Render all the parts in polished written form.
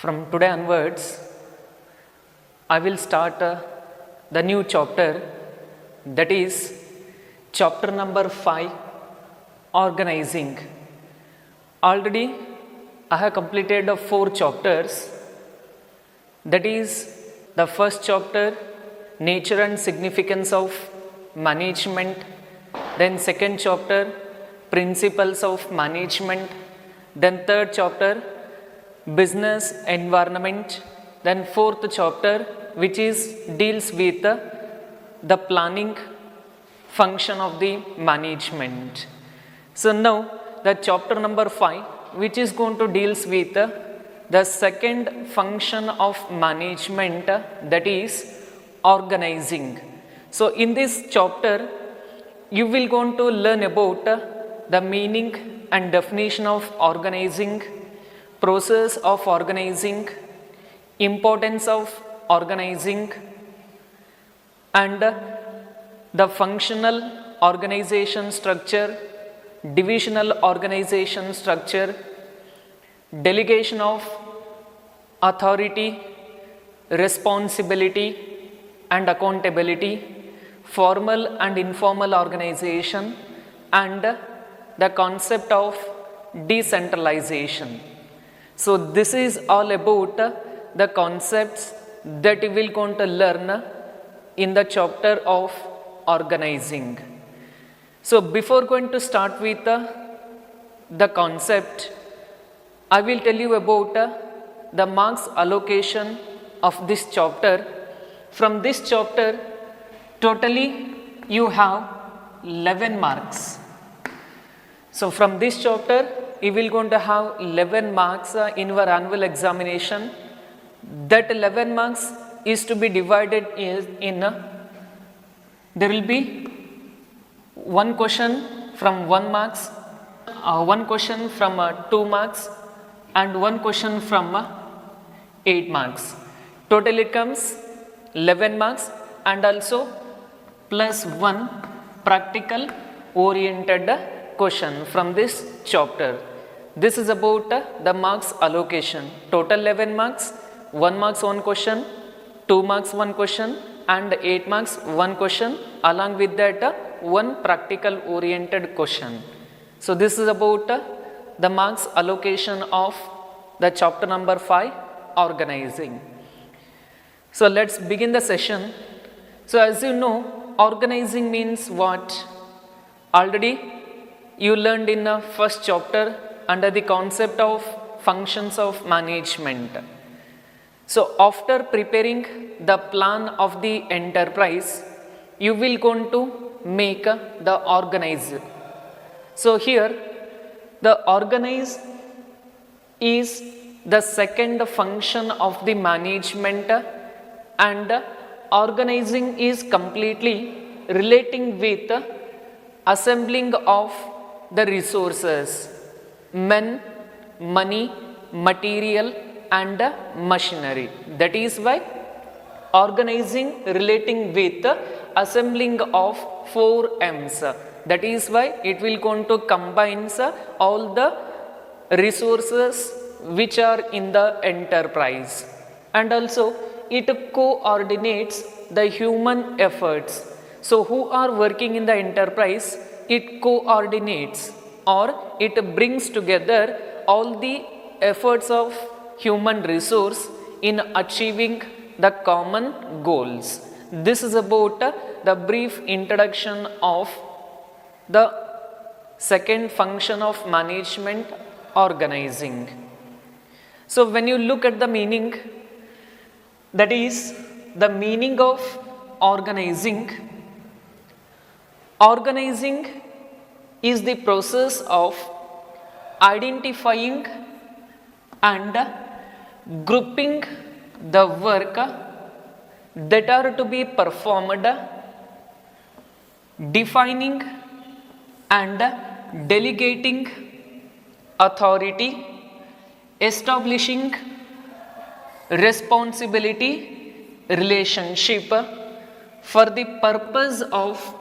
From today onwards, I will start the new chapter, that is chapter number 5, organizing. Already I have completed 4 chapters, that is the first chapter, nature and significance of management, then second chapter, principles of management, then third chapter, business environment, then fourth chapter which is deals with the planning function of the management. So now the chapter number 5 which is going to deals with the second function of management, that is organizing. So in this chapter you will going to learn about the meaning and definition of organizing, process of organizing, importance of organizing, and the functional organization structure, divisional organization structure, delegation of authority, responsibility and accountability, formal and informal organization, and the concept of decentralization. So this is all about the concepts that we will going to learn in the chapter of organizing. So before going to start with the concept, I will tell you about the marks allocation of this chapter. From this chapter, totally you have 11 marks. So from this chapter, you will going to have 11 marks in your annual examination. That 11 marks is to be divided in there will be one question from 1 marks, one question from 2 marks, and one question from 8 marks. Total it comes 11 marks, and also plus 1 practical oriented question from this chapter. This is about the marks allocation. Total 11 marks, 1 marks 1 question, 2 marks 1 question, and 8 marks 1 question, along with that 1 practical oriented question. So this is about the marks allocation of the chapter number 5, organizing. So let's begin the session. So as you know, organizing means what? Already you learned in the first chapter under the concept of functions of management. So after preparing the plan of the enterprise, you will going to make the organize. So here the organize is the second function of the management, and organizing is completely relating with assembling of the resources, men, money, material and machinery. That is why organizing relating with assembling of 4 M's. That is why it will going to combines all the resources which are in the enterprise, and also it coordinates the human efforts. So who are working in the enterprise, it coordinates or it brings together all the efforts of human resource in achieving the common goals. This is about the brief introduction of the second function of management, organizing. So when you look at the meaning, that is the meaning of organizing. Organizing is the process of identifying and grouping the work that are to be performed, defining and delegating authority, establishing responsibility relationship for the purpose of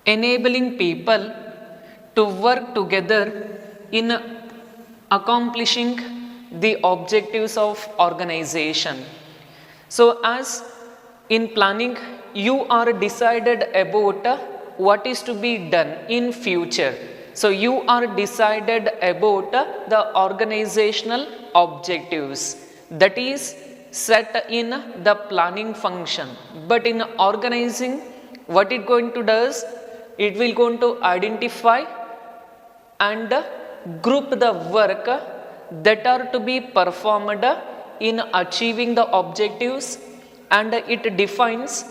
enabling people to work together in accomplishing the objectives of organization. So as in planning, you are decided about what is to be done in future. So you are decided about the organizational objectives that is set in the planning function. But in organizing, what it going to does, it will going to identify and group the work that are to be performed in achieving the objectives, and it defines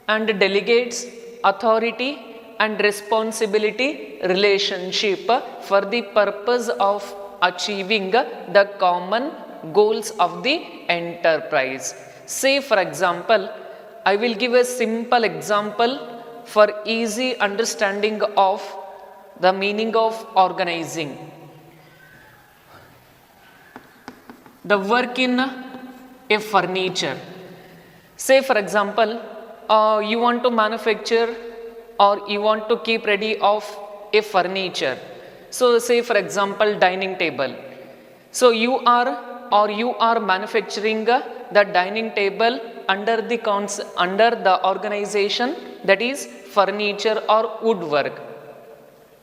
and delegates authority and responsibility relationship for the purpose of achieving the common goals of the enterprise. Say for example, I will give a simple example for easy understanding of the meaning of organizing. The work in a furniture. Say for example, you want to manufacture or you want to keep ready of a furniture. So say for example, dining table. So you are manufacturing the dining table under the organization that is furniture or woodwork.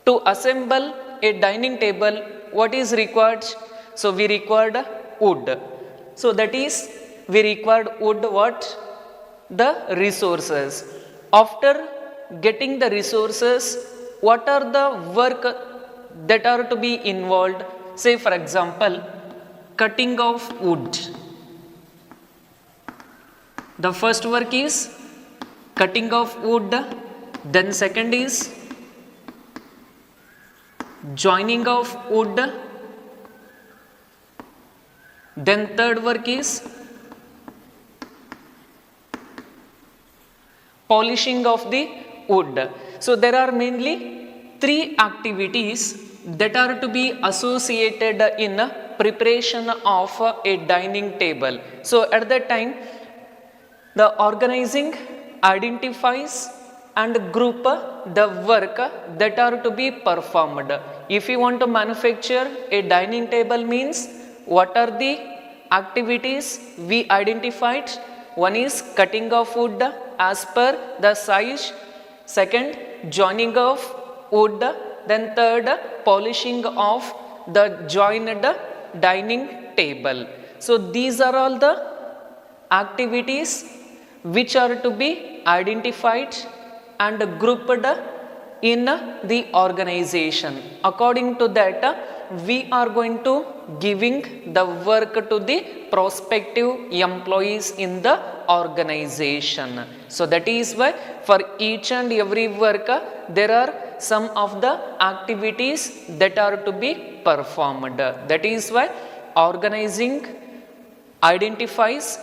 To assemble a dining table, what is required? So we required wood. So that is, we required wood, what? The resources. After getting the resources, what are the work that are to be involved? Say for example, cutting of wood. The first work is cutting of wood, then second is joining of wood, then third work is polishing of the wood. So there are mainly three activities that are to be associated in preparation of a dining table. So at that time, the organizing identifies and group the work that are to be performed. If you want to manufacture a dining table, means what are the activities we identified? One is cutting of wood as per the size, second joining of wood, then third polishing of the joined dining table. So these are all the activities which are to be identified and grouped in the organization. According to that, we are going to giving the work to the prospective employees in the organization. So that is why for each and every work, there are some of the activities that are to be performed. That is why organizing identifies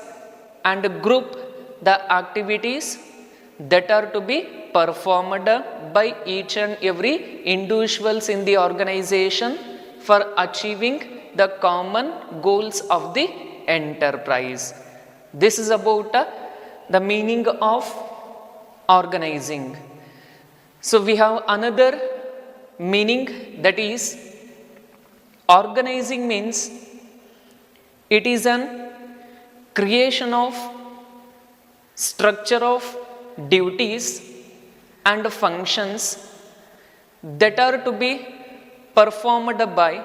and group the activities that are to be performed by each and every individuals in the organization for achieving the common goals of the enterprise. This is about the meaning of organizing. So we have another meaning, that is organizing means it is an creation of structure of duties and functions that are to be performed by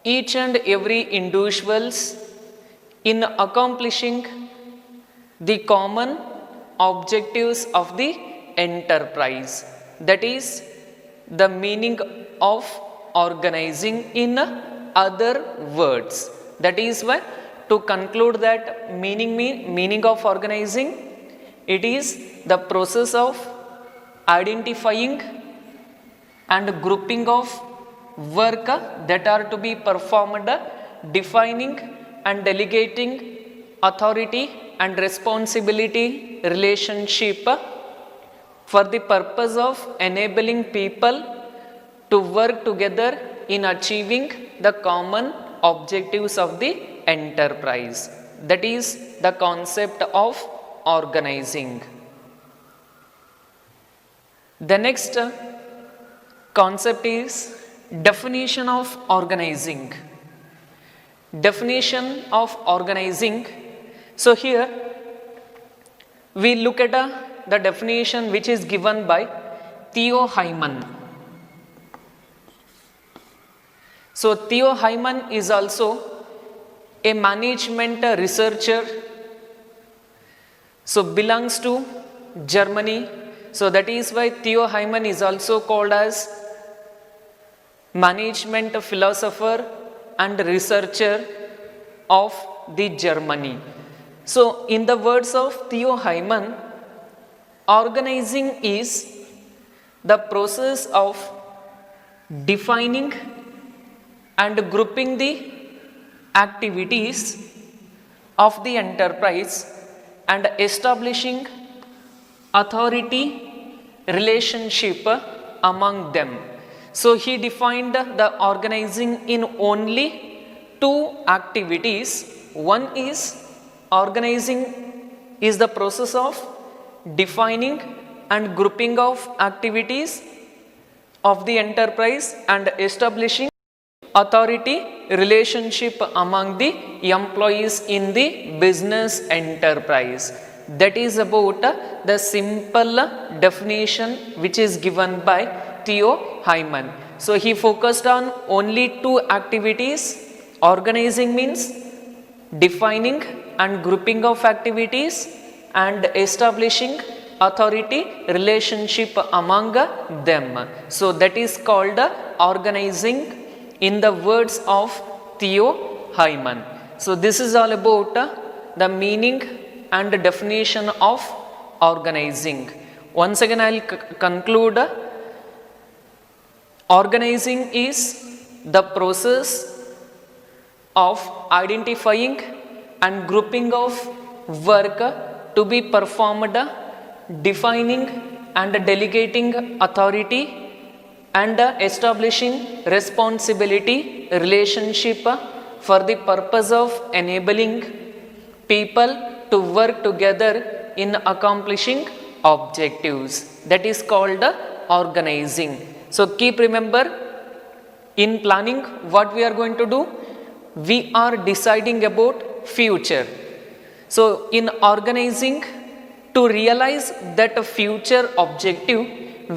each and every individuals in accomplishing the common objectives of the enterprise. That is the meaning of organizing in other words. That is why, to conclude that meaning of organizing, it is the process of identifying and grouping of work that are to be performed, defining and delegating authority and responsibility relationship for the purpose of enabling people to work together in achieving the common objectives of the enterprise. That is the concept of organizing. The next concept is definition of organizing. definition of organizing. So here we look at the definition which is given by Theo Hyman. So Theo Hyman is also a management researcher, so belongs to Germany. So that is why Theo Hyman is also called as management philosopher and researcher of the Germany. So in the words of Theo Hyman, organizing is the process of defining and grouping the activities of the enterprise and establishing authority relationship among them. So he defined the organizing in only two activities. One is organizing is the process of defining and grouping of activities of the enterprise and establishing authority relationship among the employees in the business enterprise. That is about the simple definition which is given by Theo Hyman. So he focused on only two activities. Organizing means defining and grouping of activities and establishing authority relationship among them. So that is called organizing in the words of Theo Hyman. So this is all about the meaning and the definition of organizing. Once again I will conclude. Organizing is the process of identifying and grouping of work to be performed, defining and delegating authority and establishing responsibility relationship for the purpose of enabling people to work together in accomplishing objectives. That is called organizing. So keep remember, in planning what we are going to do, we are deciding about future. So in organizing, to realize that future objective,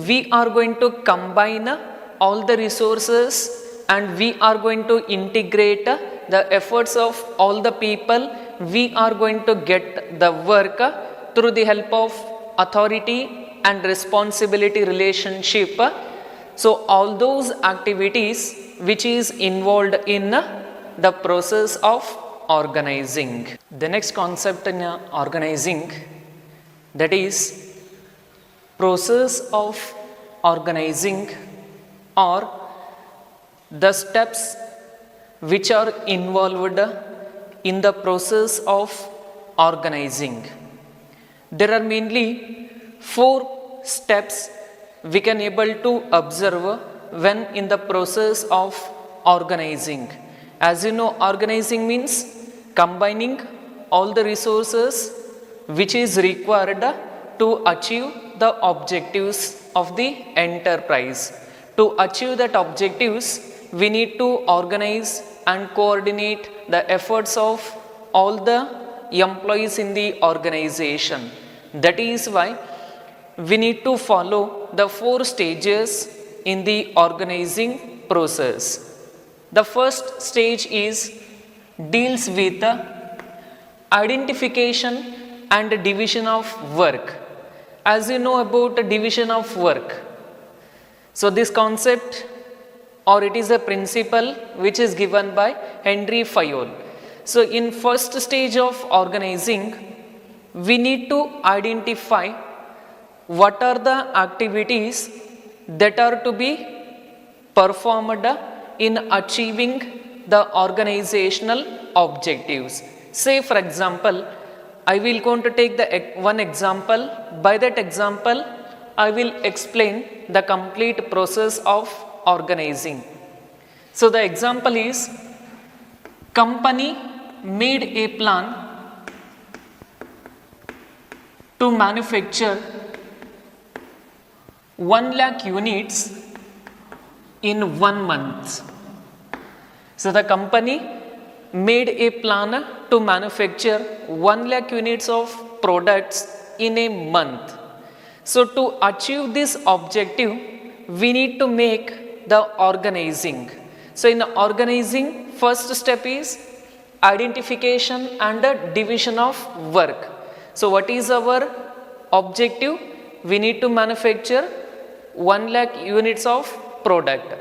we are going to combine all the resources and we are going to integrate the efforts of all the people. We are going to get the work through the help of authority and responsibility relationship. So all those activities which is involved in the process of organizing. The next concept in organizing, that is process of organizing or the steps which are involved in the process of organizing. There are mainly 4 steps we can able to observe when in the process of organizing. As you know, organizing means combining all the resources which is required to achieve the objectives of the enterprise. To achieve that objectives, we need to organize and coordinate the efforts of all the employees in the organization. That is why we need to follow the 4 stages in the organizing process. The first stage is deals with identification and division of work. As you know about the division of work, so this concept or it is a principle which is given by Henry Fayol. So in first stage of organizing, we need to identify what are the activities that are to be performed in achieving the organizational objectives. Say for example, I will going to take the one example. By that example, I will explain the complete process of organizing. So the example is, company made a plan to manufacture 1 lakh units in 1 month. So the company made a plan to manufacture 1 lakh units of products in a month. So to achieve this objective, we need to make the organizing. So in organizing, first step is identification and the division of work. So what is our objective? We need to manufacture 1 lakh units of product.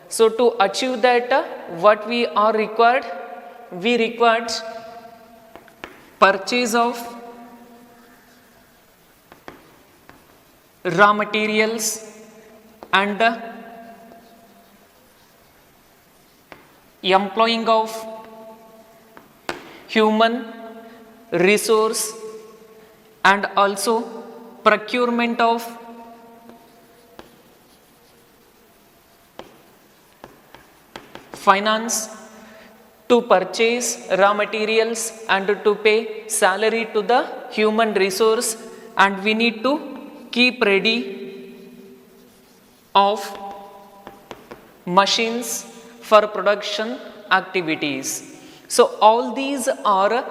So to achieve that, what we are required? We required purchase of raw materials and employing of human resource and also procurement of finance to purchase raw materials and to pay salary to the human resource, and we need to keep ready of machines for production activities. So all these are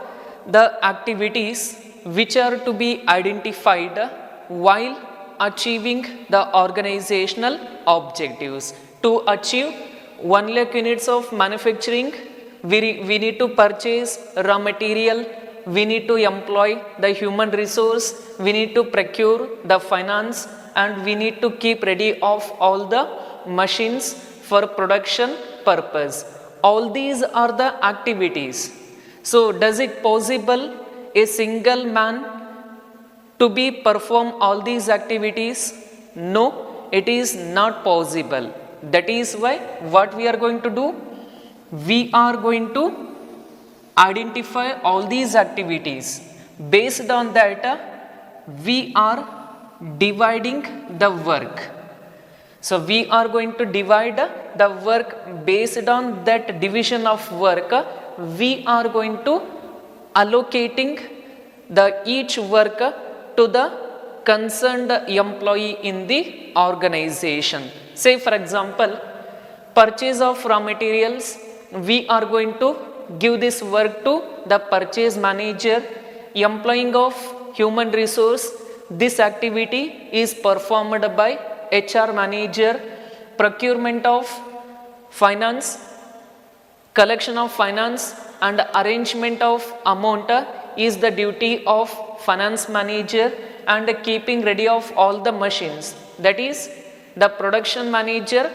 the activities which are to be identified while achieving the organizational objectives. To achieve 1 lakh units of manufacturing, we need to purchase raw material, we need to employ the human resource, we need to procure the finance, and we need to keep ready of all the machines for production purpose. All these are the activities. So does it possible a single man to be perform all these activities? No, it is not possible. That is why what we are going to do? We are going to identify all these activities. Based on that, we are dividing the work. So we are going to divide the work. Based on that division of work, we are going to allocating the each work to the concerned employee in the organization. Say for example, purchase of raw materials, we are going to give this work to the purchase manager. Employing of human resource, this activity is performed by HR manager. Procurement of finance, collection of finance and arrangement of amount is the duty of finance manager, and keeping ready of all the machines, that is the production manager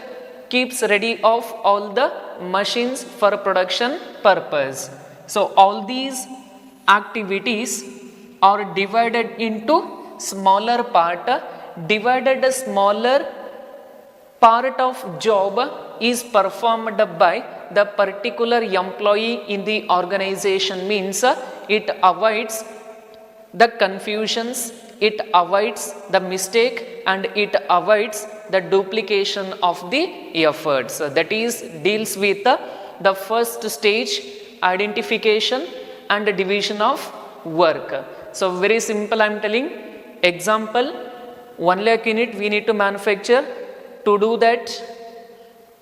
keeps ready of all the machines for production purpose. So all these activities are divided into smaller part. Divided smaller part of job is performed by the particular employee in the organization, means it avoids the confusions, it avoids the mistake, and it avoids the duplication of the efforts. That is deals with the first stage, identification and division of work. So very simple, I am telling example, 1 lakh unit we need to manufacture. To do that,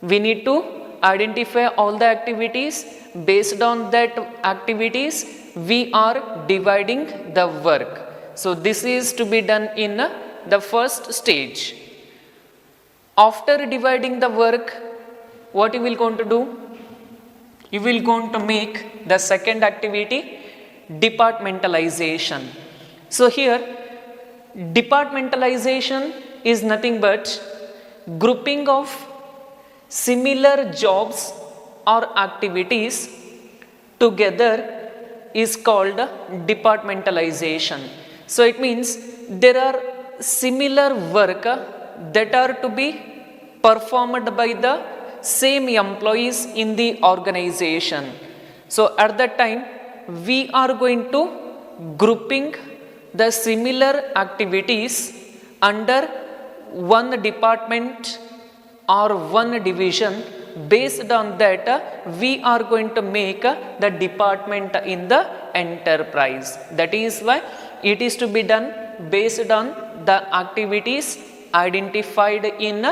we need to identify all the activities. Based on that activities, we are dividing the work. So this is to be done in the first stage. After dividing the work, what you will going to do? You will going to make the second activity, departmentalization. So here departmentalization is nothing but grouping of similar jobs or activities together is called departmentalization. So it means there are similar work that are to be performed by the same employees in the organization. So at that time, we are going to grouping the similar activities under one department or one division. Based on that, we are going to make the department in the enterprise. That is why it is to be done based on the activities identified in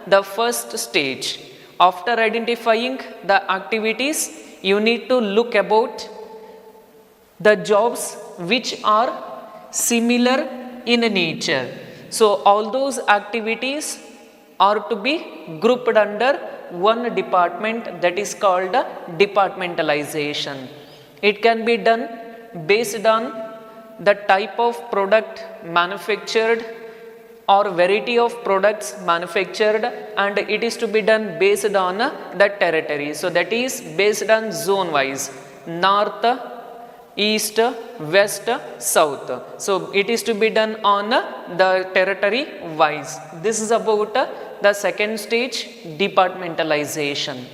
the first stage. After identifying the activities, you need to look about the jobs which are similar in nature. So all those activities are to be grouped under one department, that is called departmentalization. It can be done based on the type of product manufactured or variety of products manufactured, and it is to be done based on the territory. So that is based on zone wise, north, east, west, south. So it is to be done on the territory wise. This is about the second stage, departmentalization.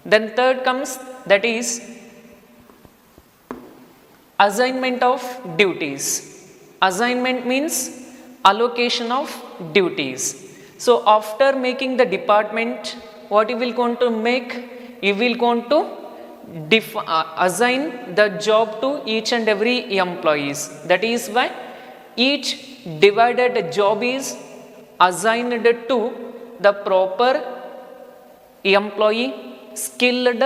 Then third comes, that is assignment of duties. Assignment means allocation of duties. So after making the department, what you will going to make? You will going to assign the job to each and every employees. That is why each divided job is assigned to the proper employee, skilled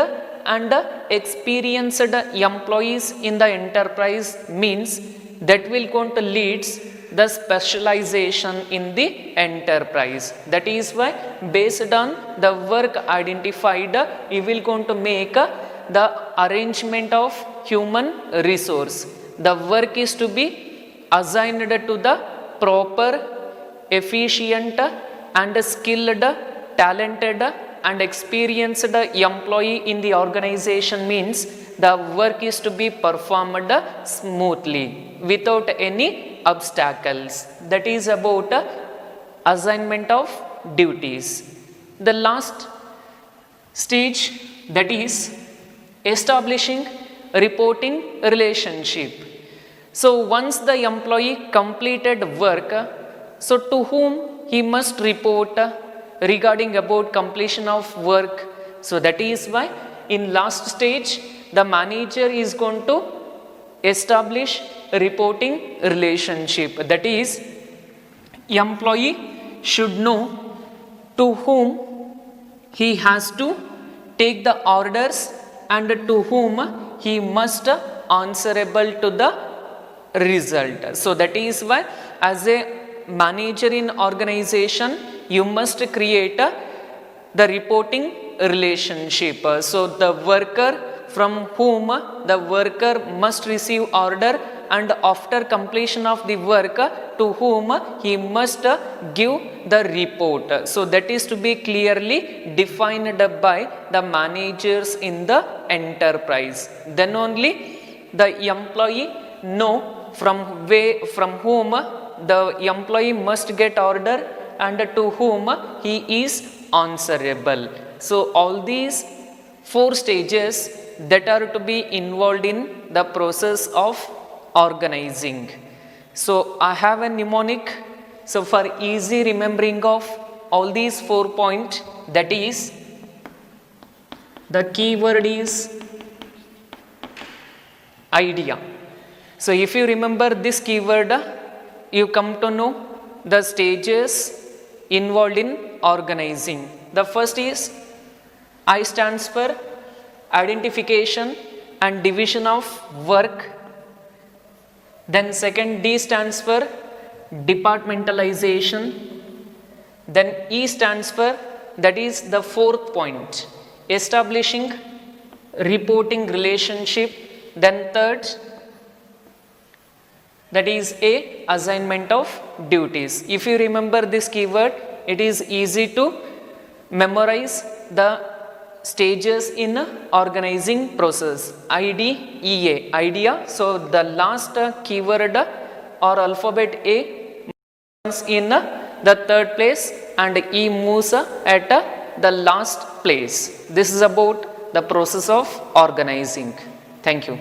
and experienced employees in the enterprise, means that will going to leads the specialization in the enterprise. That is why based on the work identified, you will going to make the arrangement of human resource. The work is to be assigned to the proper, efficient and skilled, talented and experienced employee in the organization, means the work is to be performed smoothly without any obstacles. That is about assignment of duties. The last stage, that is establishing reporting relationship. So once the employee completed work, so to whom he must report regarding about completion of work. So that is why in last stage the manager is going to establish reporting relationship. That is, employee should know to whom he has to take the orders and to whom he must answerable to the result. So that is why as a manager in organization, you must create the reporting relationship. So the worker from whom the worker must receive order, and after completion of the work to whom he must give the report. So that is to be clearly defined by the managers in the enterprise. Then only the employee know from whom the employee must get order and to whom he is answerable. So all these 4 stages that are to be involved in the process of organizing. So I have a mnemonic. So for easy remembering of all these 4 points, that is, the keyword is idea. So if you remember this keyword, you come to know the stages involved in organizing. The first is I stands for identification and division of work. Then second, D stands for departmentalization. Then E stands for, that is the 4th point, establishing reporting relationship. Then third, that is A, assignment of duties. If you remember this keyword, it is easy to memorize the stages in organizing process. IDEA, idea. So the last keyword or alphabet A moves in the 3rd place and E moves at the last place. This is about the process of organizing. Thank you.